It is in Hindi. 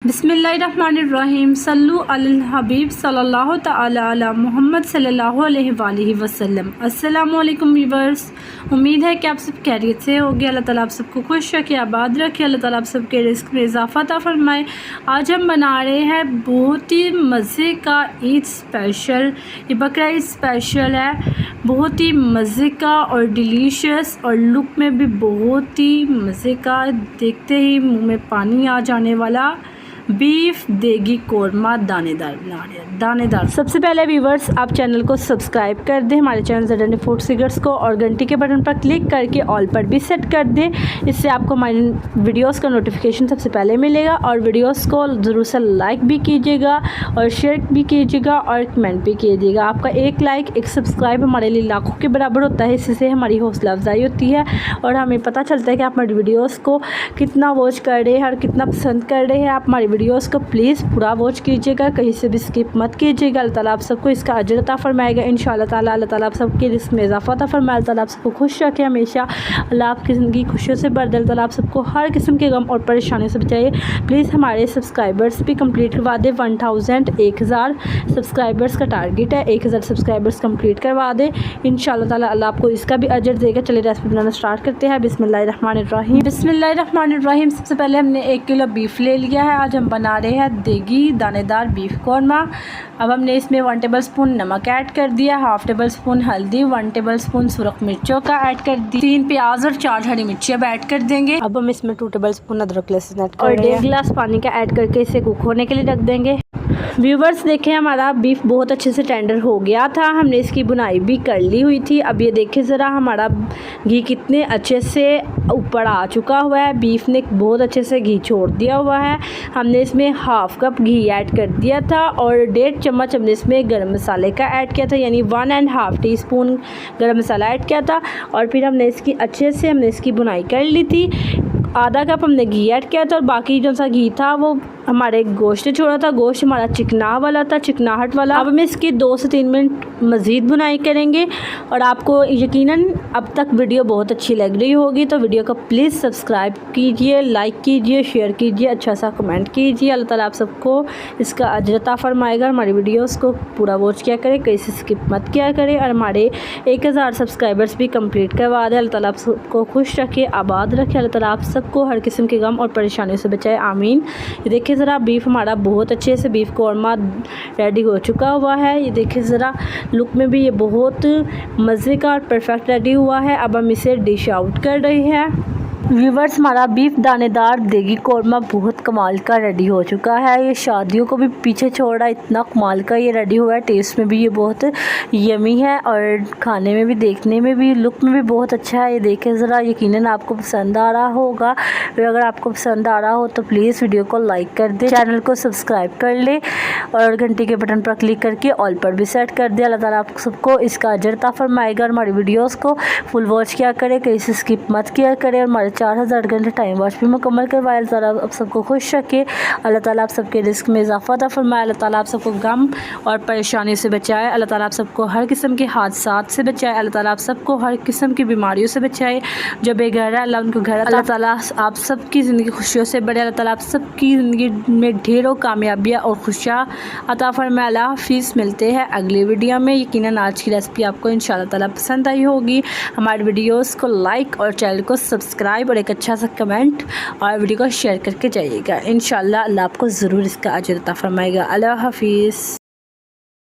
बिस्मिल्लाहिर्रहमानिर्रहीम सल्लु अल हबीब सल्लल्लाहु तआला अला मोहम्मद सल्लल्लाहु अलैहि वसल्लम। अस्सलामु अलैकुम व्यूअर्स, उम्मीद है कि आप सब खैरियत से होंगे। अल्लाह ताला आप सबको खुश रखे, आबाद रखे। अल्लाह ताला आप सबके रिस्क में इजाफ़ा अता फरमाए। आज हम बना रहे हैं बहुत ही मज़े का ईद स्पेशल, ये बकरा ईद स्पेशल है। बहुत ही मज़े का और डिलीशियस और लुक में भी बहुत ही मज़े का, देखते ही मुँह में पानी आ जाने वाला बीफ देगी कोरमा दानेदार बना रहे हैं, दानेदार। सबसे पहले व्यूवर्स आप चैनल को सब्सक्राइब कर दें, हमारे चैनल ज़ेड फूड सीक्रेट्स को, और घंटी के बटन पर क्लिक करके ऑल पर भी सेट कर दें। इससे आपको हमारी वीडियोस का नोटिफिकेशन सबसे पहले मिलेगा। और वीडियोस को ज़रूर से लाइक भी कीजिएगा और शेयर भी कीजिएगा और कमेंट भी कीजिएगा। आपका एक लाइक एक सब्सक्राइब हमारे लिए लाखों के बराबर होता है। इससे हमारी हौसला अफजाई होती है और हमें पता चलता है कि आप हमारी वीडियोज़ को कितना वॉच कर रहे हैं और कितना पसंद कर रहे हैं। आप हमारी वीडियोस को प्लीज़ पूरा वॉच कीजिएगा, कहीं से भी स्किप मत कीजिएगा। अल्लाह ताला आप सबको इसका अजर अता फरमाएगा इंशाअल्लाह ताला। अल्लाह ताला आप सबके रिस्क में इजाफ़ा अता फरमाए। अल्लाह ताला आप सबको खुश रखे हमेशा। अल्लाह आपकी ज़िंदगी खुशियों से भर दे। अल्लाह ताला आप सबको हर किस्म के गम और परेशानी से बचाइए। प्लीज़ हमारे सब्सक्राइबर्स भी कंप्लीट करवा दें। 1000 सब्सक्राइबर्स का टारगेट है, 1000 सब्सक्राइबर्स कंप्लीट करवा दें इंशाअल्लाह ताला। अल्लाह आपको इसका भी अजर देगा। चलिए रेसिपी बनाना स्टार्ट करते हैं। बिस्मिल्लाहिर्रहमानिर्रहीम। सबसे पहले हमने 1 किलो बीफ ले लिया है। आज हम बना रहे हैं देगी दानेदार बीफ कौरमा। अब हमने इसमें 1 टेबल स्पून नमक ऐड कर दिया, 1/2 टेबल स्पून हल्दी, 1 टेबल स्पून सुरख मिर्चों का ऐड कर दी, 3 प्याज और 4 हरी मिर्ची अब ऐड कर देंगे। अब हम इसमें 2 टेबल स्पून अदरक लहसुन ऐड और 1.5 गिलास पानी का ऐड करके इसे कुक होने के लिए रख देंगे। व्यूवर्स देखें हमारा बीफ बहुत अच्छे से टेंडर हो गया था, हमने इसकी बुनाई भी कर ली हुई थी। अब ये देखें ज़रा हमारा घी कितने अच्छे से ऊपर आ चुका हुआ है। बीफ ने बहुत अच्छे से घी छोड़ दिया हुआ है। हमने इसमें 1/2 कप घी ऐड कर दिया था और 1.5 चम्मच हमने इसमें गरम मसाले का ऐड किया था, यानी 1.5 टीस्पून गरम मसाला ऐड किया था। और फिर हमने इसकी अच्छे से इसकी बुनाई कर ली थी। आधा कप हमने घी ऐड किया था और बाकी जो सा घी था वो हमारे गोश्त ने छोड़ा था। गोश्त हमारा चिकना वाला था, चिकनाहट वाला। अब हम इसकी 2 से 3 मिनट मज़ीद बुनाई करेंगे। और आपको यकीनन अब तक वीडियो बहुत अच्छी लग रही होगी, तो वीडियो को प्लीज़ सब्सक्राइब कीजिए, लाइक कीजिए, शेयर कीजिए, अच्छा सा कमेंट कीजिए। अल्लाह ताला आप सबको इसका अजर अता फरमाएगा। हमारी वीडियोस को पूरा वॉच किया करें, कहीं से स्किप मत किया करें और हमारे 1000 सब्सक्राइबर्स भी कंप्लीट करवा दें। अल्लाह ताला आप सबको खुश रखे, आबाद रखे। अल्लाह ताला आप सबको हर किस्म के गम और परेशानियों से बचाए, आमीन। ये देखिए ज़रा बीफ हमारा बहुत अच्छे से बीफ कौरमा रेडी हो चुका हुआ है। ये देखिए ज़रा लुक में भी ये बहुत मज़े का और परफेक्ट रेडी हुआ है। अब हम इसे डिश आउट कर रहे हैं। व्यूवर्स हमारा बीफ दानेदार देगी कौरमा बहुत कमाल का रेडी हो चुका है। ये शादियों को भी पीछे छोड़ रहा है, इतना कमाल का ये रेडी हुआ है। टेस्ट में भी ये बहुत यमी है और खाने में भी, देखने में भी, लुक में भी बहुत अच्छा है। ये देखें ज़रा, यकीनन आपको पसंद आ रहा होगा। अगर आपको पसंद आ रहा हो तो प्लीज़ वीडियो को लाइक कर दें, चैनल को सब्सक्राइब कर ले और घंटी के बटन पर क्लिक करके ऑल पर भी सेट कर दे। अल्लाह ताला आप सबको इसका अजर अता फरमाएगा। हमारी वीडियोस को फुल वॉच किया करें, कहीं से स्किप मत किया करें। हमारे 4000 घंटे टाइम वॉच भी मुकम्मल करवाए। अल्लाह ताला आप सबको खुश रखे। अल्लाह ताला आप सबके रिस्क में इजाफ़ा अता फरमाए। अल्लाह ताला आप सबको गम और परेशानी से बचाए। अल्लाह ताला आप सबको हर किस्म के हादसात से बचाए। अल्लाह ताला आप सबको हर किस्म की बीमारियों से बचाए। जो बेघर है अल्लाह उनको घर, अल्लाह ताला आप सबकी ज़िंदगी खुशियों से बढ़े। अल्लाह ताला आप सबकी ज़िंदगी में ढेरों कामयाबियाँ और खुशियाँ अता फरमाए। अल्लाह हाफिज़। मिलते हैं अगली वीडियो में। यकीनन आज की रेसिपी आपको इंशाअल्लाह ताला पसंद आई होगी। हमारी वीडियोस को लाइक और चैनल को सब्सक्राइब और एक अच्छा सा कमेंट और वीडियो को शेयर करके जाइएगा। इंशाअल्लाह अल्लाह आपको ज़रूर इसका अजर अता फरमाएगा। अल्लाह हाफिज़।